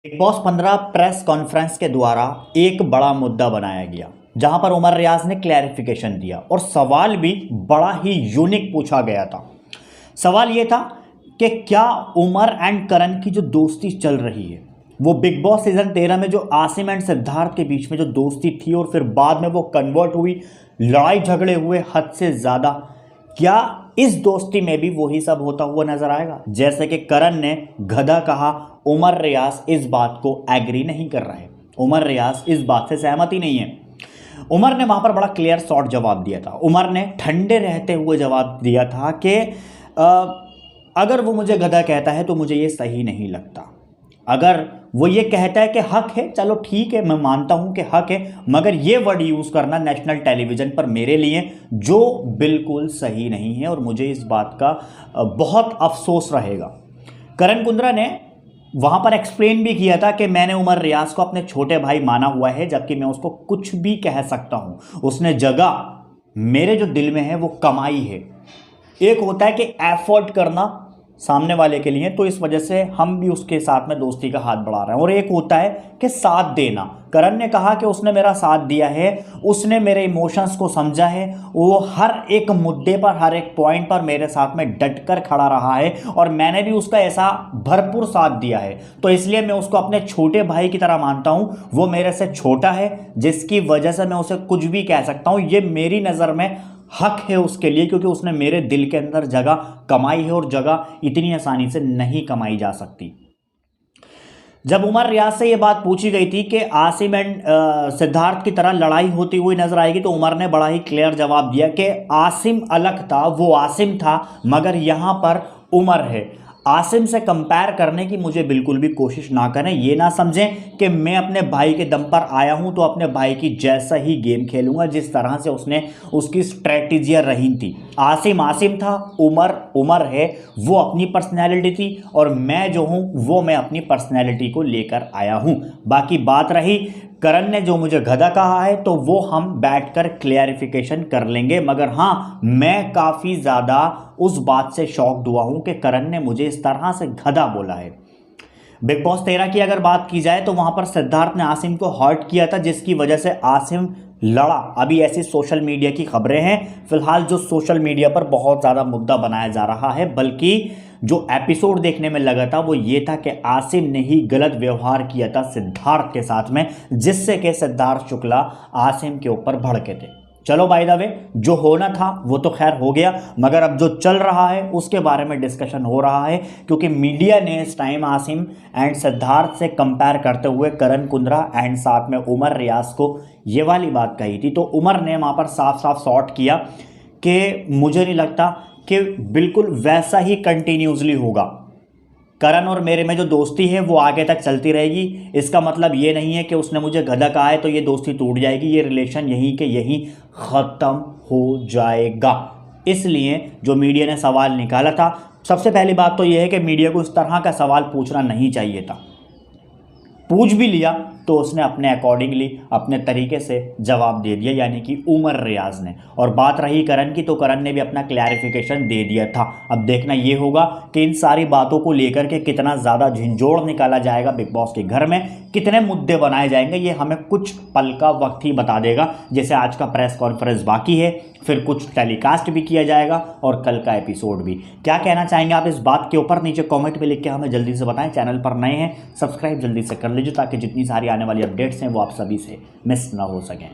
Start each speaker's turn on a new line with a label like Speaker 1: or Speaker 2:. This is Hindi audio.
Speaker 1: बिग बॉस 15 प्रेस कॉन्फ्रेंस के द्वारा एक बड़ा मुद्दा बनाया गया जहां पर उमर रियाज ने क्लैरिफिकेशन दिया और सवाल भी बड़ा ही यूनिक पूछा गया था। सवाल यह था कि क्या उमर एंड करण की जो दोस्ती चल रही है वो बिग बॉस सीजन 13 में जो आसिम एंड सिद्धार्थ के बीच में जो दोस्ती थी और फिर बाद में वो कन्वर्ट हुई, लड़ाई झगड़े हुए हद से ज़्यादा, क्या इस दोस्ती में भी वही सब होता हुआ नजर आएगा? जैसे कि करण ने गधा कहा, उमर रियाज इस बात को एग्री नहीं कर रहे, उमर रियाज इस बात से सहमति नहीं है। उमर ने वहां पर बड़ा क्लियर शॉर्ट जवाब दिया था। उमर ने ठंडे रहते हुए जवाब दिया था कि अगर वो मुझे गधा कहता है तो मुझे ये सही नहीं लगता। अगर वो ये कहता है कि हक है, चलो ठीक है, मैं मानता हूं कि हक है, मगर ये वर्ड यूज करना नेशनल टेलीविजन पर मेरे लिए जो बिल्कुल सही नहीं है और मुझे इस बात का बहुत अफसोस रहेगा। करण कुंद्रा ने वहां पर एक्सप्लेन भी किया था कि मैंने उमर रियाज को अपने छोटे भाई माना हुआ है, जबकि मैं उसको कुछ भी कह सकता हूं। उसने जगह मेरे जो दिल में है वो कमाई है। एक होता है कि एफर्ट करना सामने वाले के लिए, तो इस वजह से हम भी उसके साथ में दोस्ती का हाथ बढ़ा रहे हैं, और एक होता है कि साथ देना। करण ने कहा कि उसने मेरा साथ दिया है, उसने मेरे इमोशंस को समझा है, वो हर एक मुद्दे पर, हर एक पॉइंट पर मेरे साथ में डटकर खड़ा रहा है और मैंने भी उसका ऐसा भरपूर साथ दिया है। तो इसलिए मैं उसको अपने छोटे भाई की तरह मानता हूं। वो मेरे से छोटा है, जिसकी वजह से मैं उसे कुछ भी कह सकता हूं। ये मेरी नज़र में हक है उसके लिए, क्योंकि उसने मेरे दिल के अंदर जगह कमाई है और जगह इतनी आसानी से नहीं कमाई जा सकती। जब उमर रियाज से यह बात पूछी गई थी कि आसिम एंड सिद्धार्थ की तरह लड़ाई होती हुई नजर आएगी, तो उमर ने बड़ा ही क्लियर जवाब दिया कि आसिम अलग था, वो आसिम था, मगर यहां पर उमर है। आसिम से कंपेयर करने की मुझे बिल्कुल भी कोशिश ना करें। ये ना समझें कि मैं अपने भाई के दम पर आया हूं तो अपने भाई की जैसा ही गेम खेलूंगा जिस तरह से उसने उसकी स्ट्रेटेजियां रही थी। आसिम आसिम था, उमर उमर है, वो अपनी पर्सनैलिटी थी और मैं जो हूं वो मैं अपनी पर्सनैलिटी को लेकर आया हूं। बाकी बात रही करण ने जो मुझे गधा कहा है, तो वो हम बैठकर क्लैरिफिकेशन कर लेंगे, मगर हाँ, मैं काफ़ी ज़्यादा उस बात से शॉक्ड हुआ हूं कि करण ने मुझे इस तरह से गधा बोला है। बिग बॉस 13 की अगर बात की जाए तो वहां पर सिद्धार्थ ने आसिम को हर्ट किया था, जिसकी वजह से आसिम लड़ा। अभी ऐसी सोशल मीडिया की खबरें हैं फिलहाल जो सोशल मीडिया पर बहुत ज़्यादा मुद्दा बनाया जा रहा है, बल्कि जो एपिसोड देखने में लगा था वो ये था कि आसिम ने ही गलत व्यवहार किया था सिद्धार्थ के साथ में, जिससे कि सिद्धार्थ शुक्ला आसिम के ऊपर भड़के थे। चलो बाय द वे, जो होना था वो तो खैर हो गया, मगर अब जो चल रहा है उसके बारे में डिस्कशन हो रहा है, क्योंकि मीडिया ने इस टाइम आसिम एंड सिद्धार्थ से कंपेयर करते हुए करण कुंद्रा एंड साथ में उमर रियाज को ये वाली बात कही थी। तो उमर ने वहाँ पर साफ साफ शॉर्ट किया कि मुझे नहीं लगता कि बिल्कुल वैसा ही कंटिन्यूसली होगा। करण और मेरे में जो दोस्ती है वो आगे तक चलती रहेगी। इसका मतलब ये नहीं है कि उसने मुझे गधा कहा है तो ये दोस्ती टूट जाएगी, ये रिलेशन यहीं के यहीं ख़त्म हो जाएगा। इसलिए जो मीडिया ने सवाल निकाला था, सबसे पहली बात तो ये है कि मीडिया को इस तरह का सवाल पूछना नहीं चाहिए था। पूछ भी लिया तो उसने अपने अकॉर्डिंगली अपने तरीके से जवाब दे दिया, यानी कि उमर रियाज ने। और बात रही करण की, तो करण ने भी अपना क्लैरिफिकेशन दे दिया था। अब देखना ये होगा कि इन सारी बातों को लेकर के कितना ज़्यादा झंझोड़ निकाला जाएगा बिग बॉस के घर में, कितने मुद्दे बनाए जाएंगे, ये हमें कुछ पल का वक्त ही बता देगा। जैसे आज का प्रेस कॉन्फ्रेंस बाकी है, फिर कुछ टेलीकास्ट भी किया जाएगा और कल का एपिसोड भी। क्या कहना चाहेंगे आप इस बात के ऊपर? नीचे कमेंट में लिख के हमें जल्दी से बताएं। चैनल पर नए हैं, सब्सक्राइब जल्दी से कर लीजिए ताकि जितनी सारी आने वाली अपडेट्स हैं वो आप सभी से मिस ना हो सकें।